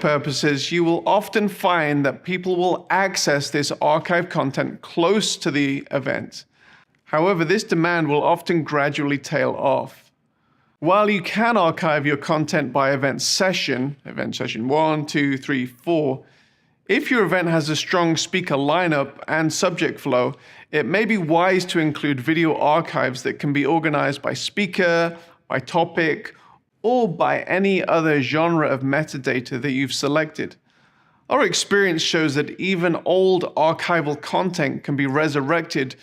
Purposes, you will often find that people will access this archive content close to the event. However, this demand will often gradually tail off. While you can archive your content by event session 1, 2, 3, 4, if your event has a strong speaker lineup and subject flow, it may be wise to include video archives that can be organized by speaker, by topic, or by any other genre of metadata that you've selected. Our experience shows that even old archival content can be resurrected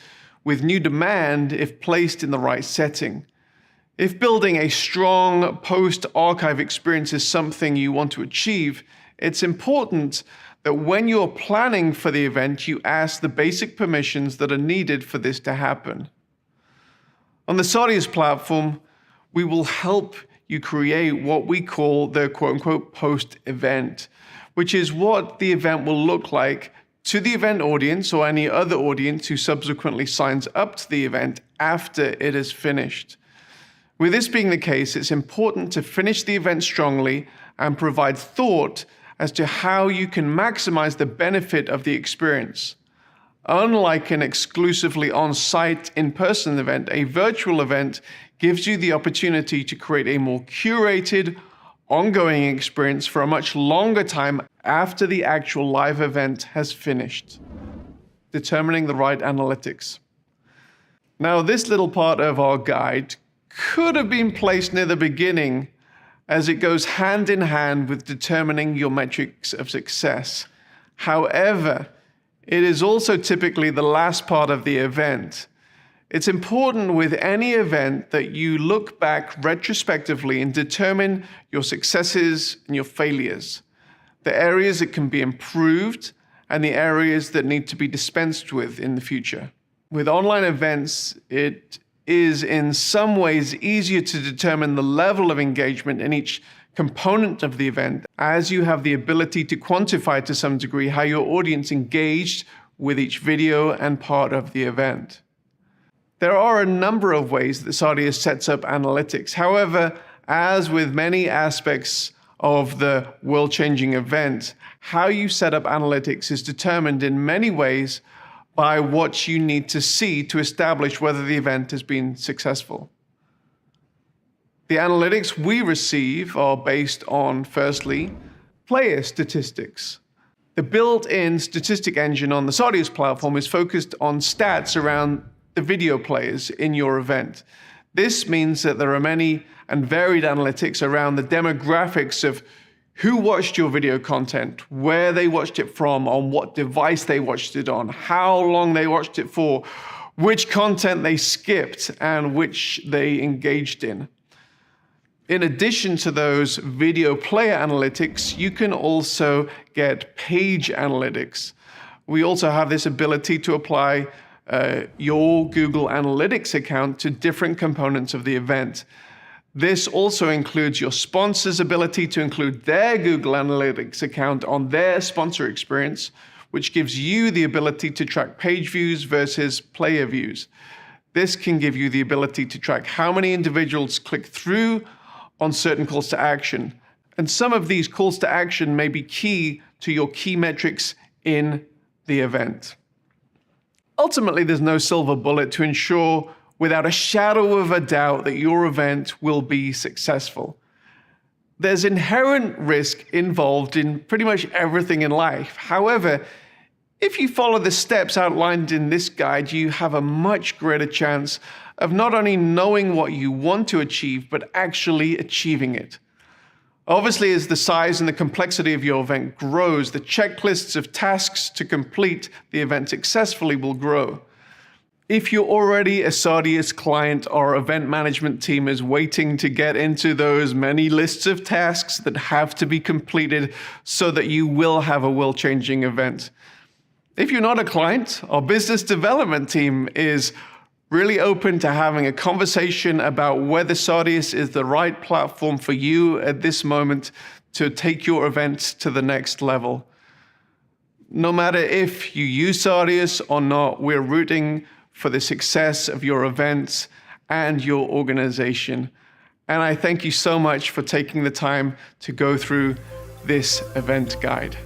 with new demand if placed in the right setting. If building a strong post-archive experience is something you want to achieve, it's important that when you're planning for the event, you ask the basic permissions that are needed for this to happen. On the Sardius platform, we will help you create what we call the quote-unquote post-event, which is what the event will look like to the event audience or any other audience who subsequently signs up to the event after it is finished. With this being the case, it's important to finish the event strongly and provide thought as to how you can maximize the benefit of the experience. Unlike an exclusively on-site, in-person event, a virtual event gives you the opportunity to create a more curated, ongoing experience for a much longer time after the actual live event has finished. Determining the right analytics. Now, this little part of our guide could have been placed near the beginning, as it goes hand in hand with determining your metrics of success. However, it is also typically the last part of the event. It's important with any event that you look back retrospectively and determine your successes and your failures, the areas that can be improved and the areas that need to be dispensed with in the future. With online events, it is in some ways easier to determine the level of engagement in each component of the event, as you have the ability to quantify to some degree how your audience engaged with each video and part of the event. There are a number of ways that Sardius sets up analytics. However, as with many aspects of the world-changing event, how you set up analytics is determined in many ways by what you need to see to establish whether the event has been successful. The analytics we receive are based on, firstly, player statistics. The built-in statistic engine on the Sardius platform is focused on stats around the video players in your event. This means that there are many and varied analytics around the demographics of who watched your video content, where they watched it from, on what device they watched it on, how long they watched it for, which content they skipped, and which they engaged in. In addition to those video player analytics, you can also get page analytics. We also have this ability to apply your Google Analytics account to different components of the event. This also includes your sponsor's ability to include their Google Analytics account on their sponsor experience, which gives you the ability to track page views versus player views. This can give you the ability to track how many individuals click through on certain calls to action. And some of these calls to action may be key to your key metrics in the event. Ultimately, there's no silver bullet to ensure without a shadow of a doubt that your event will be successful. There's inherent risk involved in pretty much everything in life. However, if you follow the steps outlined in this guide, you have a much greater chance of not only knowing what you want to achieve, but actually achieving it. Obviously, as the size and the complexity of your event grows, the checklists of tasks to complete the event successfully will grow. If you're already a Sardius client, our event management team is waiting to get into those many lists of tasks that have to be completed so that you will have a world-changing event. If you're not a client, our business development team is really open to having a conversation about whether Sardius is the right platform for you at this moment to take your event to the next level. No matter if you use Sardius or not, we're rooting for the success of your events and your organization. And I thank you so much for taking the time to go through this event guide.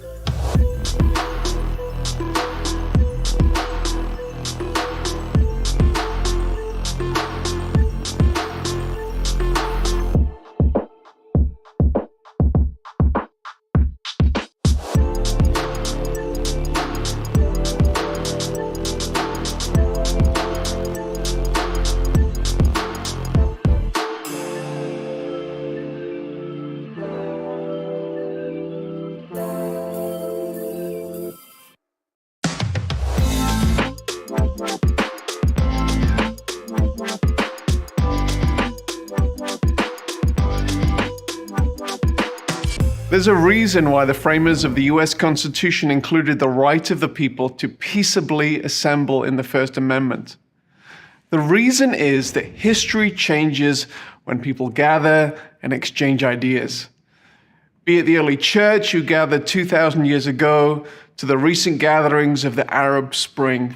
There's a reason why the framers of the US Constitution included the right of the people to peaceably assemble in the First Amendment. The reason is that history changes when people gather and exchange ideas. Be it the early church who gathered 2,000 years ago to the recent gatherings of the Arab Spring.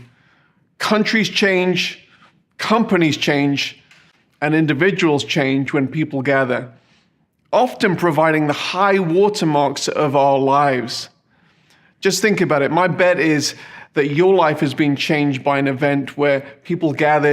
Countries change, companies change, and individuals change when people gather, often providing the high watermarks of our lives. Just think about it. My bet is that your life has been changed by an event where people gathered